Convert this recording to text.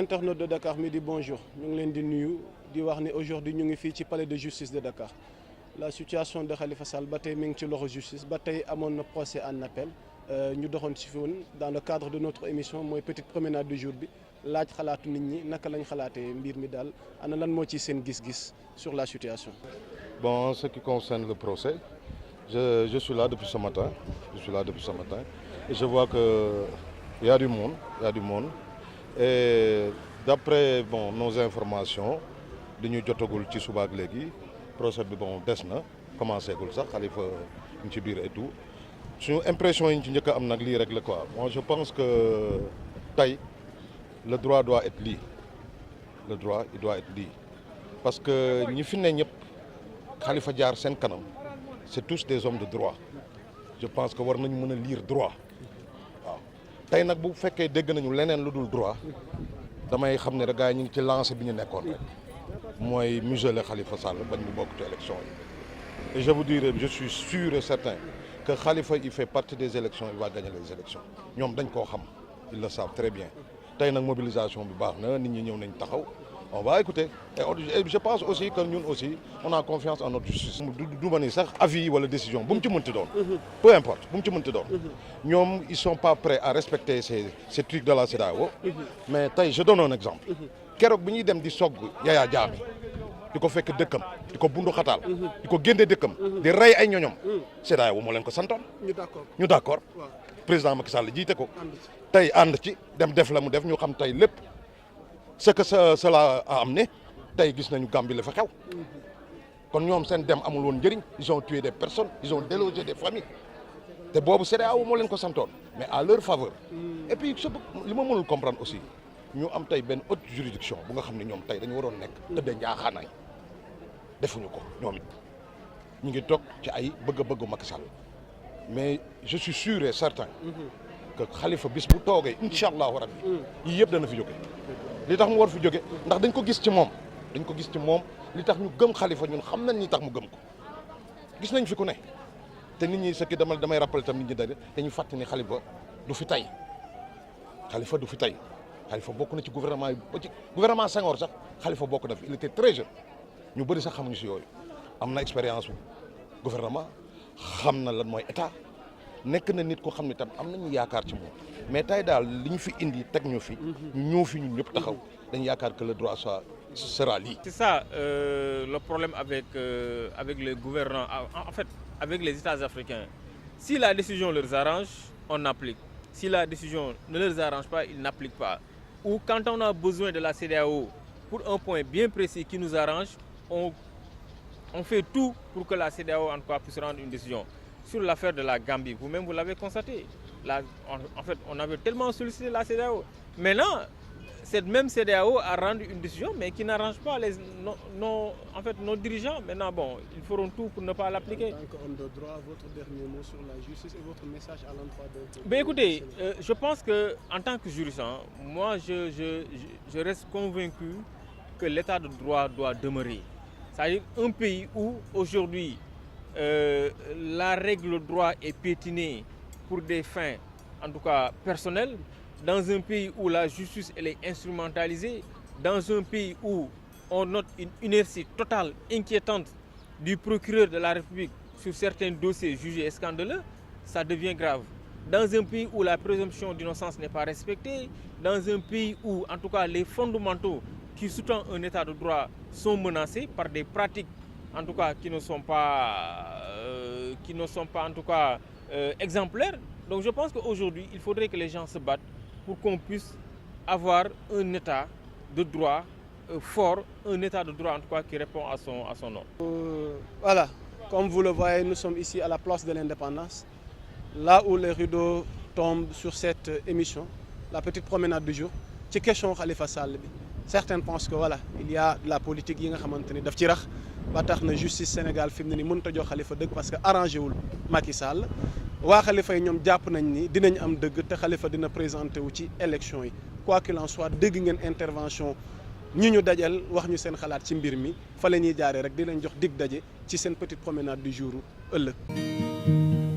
internautes de Dakar Midi, bonjour. Nous sommes venus aujourd'hui ñu ngi fii ci palais de justice de Dakar. La situation de Khalifa Sall ba tey mi ngi ci loxo justice ba tey amoon na procès en appel ñu doxoon ci fi woon dans le cadre de notre émission mooy petite promenade du jour bi laaj xalaatu nit ñi naka lañ xalaatee mbir mi daal ana lan moo ci seen gis-gis sur la situation. Bon, en ce qui concerne le procès, je suis là depuis ce matin. Et je vois que il y a du monde. Et d'après nos informations li ñu jotagul ci suba ak léegi procès bi des na commencé gul sax Khalifa ñu ci biir et tout suñu impression yi ñu ci njëkk a am nag lii rek la quoi. Moi je pense que tey le droit doit être lii parce que ñi fi ne ñëpp Khalifa jaar seen kanam c'est tous des hommes de droit. Je pense que war nañu mën a lire droit waaw tey nag bu fekkee dégg nañu leneen lu dul droit damay xam ne rek gars yi ñu ngi ci lancé bi ñu nekkoon rek mooy museler Khalifa Sall bañ mu bokk ci élection yi. Et je vous dirai, je suis sûr et certain que Khalifa il fait partie des élections, il va gagner les élections ñoom dañ koo xam ils le savent très bien tey nag mobilisation bi baax na nit ñi ñëw nañ taxaw. On va écouter et je pense aussi que ñun aussi on a confiance en notre justice. du ma ni sax avis wala décision bu mu ci mënti doon. peu importe bu mu ci mënti doon. ñoom ils sont pas prêts à respecter ces trucs de la CEDEAO. mais tey je donne un exemple. keroog bi ñuy dem di sogg Yaya Jammeh di ko fekk dëkkam di ko bundu xataal. di ko génne dëkkam. di rey ay ñoñom. CEDEAO moo leen ko santoon. ñu d'accord président Macky Sall jiite ko. tey ànd ci dem def la mu def ñu xam tey lépp. Ce que cela a amené tey gis nañu Gambie la fa xew kon ñoom seen dem amul woon njëriñ ils ont tué des personnes ils ont délogé des familles te boobu CEDEAO moo leen ko santoon mais à leur faveur. Et puis li ma mënul comprendre aussi ñu am tey benn haute juridiction bu nga xam ne ñoom tey dañu waroon nekk tëddee njaaxaanaay defuñu ko ñoom it ñu ngi toog ci ay bëgg-bëggu Macky Sall mais je suis sûr et certain que Khalifa bis bu toogee incha allahu rabbi yii yëpp dana fi jóge. li tax mu war fi jóge ndax dañ ko gis ci moom li tax ñu gëm Khalifa ñun xam nañ ni tax mu gëm ko gis nañ fi ku ne te nit ñi ce qui damay rappelé tam nit ñi dañuy fàtte ni Khalifa du fi tey Khalifa bokk na ci gouvernement yi ba ci gouvernement Senghor sax Khalifa bokk na fi il était très jeune ñu bëri sax xamuñu si yooyu am na expérience gouvernement xam na lan mooy état nekk na nit ko xam ne tam am nañu yaakaar ci moom mais tey daal li ñu fi indi teg ñu fi ñëw fi ñun ñëpp taxaw dañu yaakaar que le droit sera lié. C'est ça le problème avec les gouvernants, en fait avec les États africains. Si la décision leur arrange, on applique. Si la décision ne leur arrange pas, ils n'appliquent pas. Ou quand on a besoin de la CEDEAO pour un point bien précis qui nous arrange, on fait tout pour que la CEDEAO en tout cas puisse rendre une décision. Sur l'affaire de la Gambie, vous-même vous l'avez constaté. Là, en fait, on avait tellement sollicité la CEDEAO. Maintenant, cette même CEDEAO a rendu une décision, mais qui n'arrange pas nos dirigeants. Maintenant, ils feront tout pour ne pas l'appliquer. En tant qu'homme de droit, votre dernier mot sur la justice et votre message à l'endroit de... Écoutez, je pense qu'en tant que juriste, moi, je reste convaincu que l'état de droit doit demeurer. C'est-à-dire un pays où, aujourd'hui, la règle droit est piétinée pour des fins, en tout cas personnelles, dans un pays où la justice elle est instrumentalisée, dans un pays où on note une inertie totale, inquiétante du procureur de la République sur certains dossiers jugés scandaleux, ça devient grave. Dans un pays où la présomption d'innocence n'est pas respectée, dans un pays où, en tout cas, les fondamentaux qui sous-tendent un état de droit sont menacés par des pratiques en tout cas qui ne sont pas en tout cas exemplaires. Donc je pense qu'aujourd'hui, il faudrait que les gens se battent pour qu'on puisse avoir un état de droit fort, un état de droit en tout cas qui répond à son nom. Voilà, comme vous le voyez, nous sommes ici à la place de l'Indépendance, là où les rideaux tombent sur cette émission, la petite promenade du jour, ci question Khalifa Sall bi. Certains pensent que voilà, il y a de la politique yi nga xamante ni daf ci rax ba tax na justice Sénégal fi mu ne nii mënut a jox Khalifa dëgg parce que arrangé wul Macky Sall waa Khalifa yi ñoom jàpp nañ ni dinañ am dëgg te Khalifa dina présenté wu ci élection yi quoi qu'il en soit dégg ngeen intervention ñi ñu dajal wax ñu seen xalaat ci mbir mi fa la ñuy jaaree rek di leen jox dig daje ci seen petite promenade du jour ëllëg.